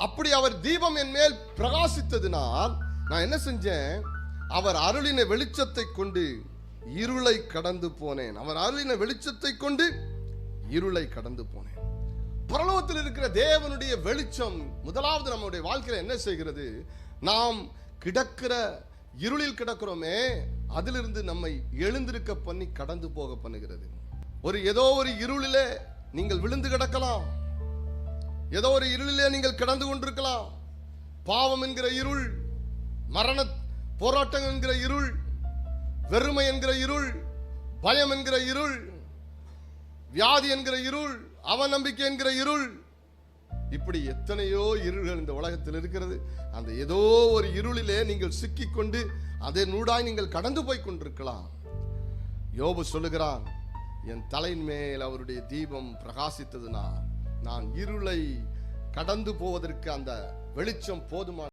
அப்படி அவர் தீபம் என் மேல் பிரகாசித்ததினால் நான் என்ன செஞ்சேன்? அவர் அருளின வெளிச்சத்தை கொண்டு இருளை கடந்து போனேன். அவர் அருளின வெளிச்சத்தை கொண்டு இருளை கடந்து போனேன். பரலோகத்தில் இருக்கிற தேவனுடைய வெளிச்சம் முதலாவது நம்முடைய வாழ்க்கையில் என்ன செய்கிறது? நாம் கிடக்கிற இருளில் கிடக்கிறோமே, அதிலிருந்து நம்மை எழுந்திருக்க பண்ணி கடந்து போக பண்ணுகிறது. ஏதோ ஒரு இருளிலே நீங்கள் விழுந்து கிடக்கலாம். ஏதோ ஒரு இருளிலே நீங்கள் கடந்து கொண்டிருக்கலாம். பாவம் என்கிற இருள், மரண போராட்டம் என்கிற இருள், வெறுமை என்கிற இருள், பயம் என்கிற இருள், வியாதி என்கிற இருள், அவநம்பிக்கை என்கிற இருள், இப்படி எத்தனையோ இருள்கள் இந்த உலகத்தில் இருக்கிறது. அந்த ஏதோ ஒரு இருளிலே நீங்கள் சிக்கிக்கொண்டு அதனூடாய் நீங்கள் கடந்து போய் கொண்டிருக்கலாம். யோபு சொல்லுகிறான், என் தலையின் மேல் அவருடைய தீபம் பிரகாசித்ததுனா நான் இருளை கடந்து போவதற்கு அந்த வெளிச்சம் போதுமான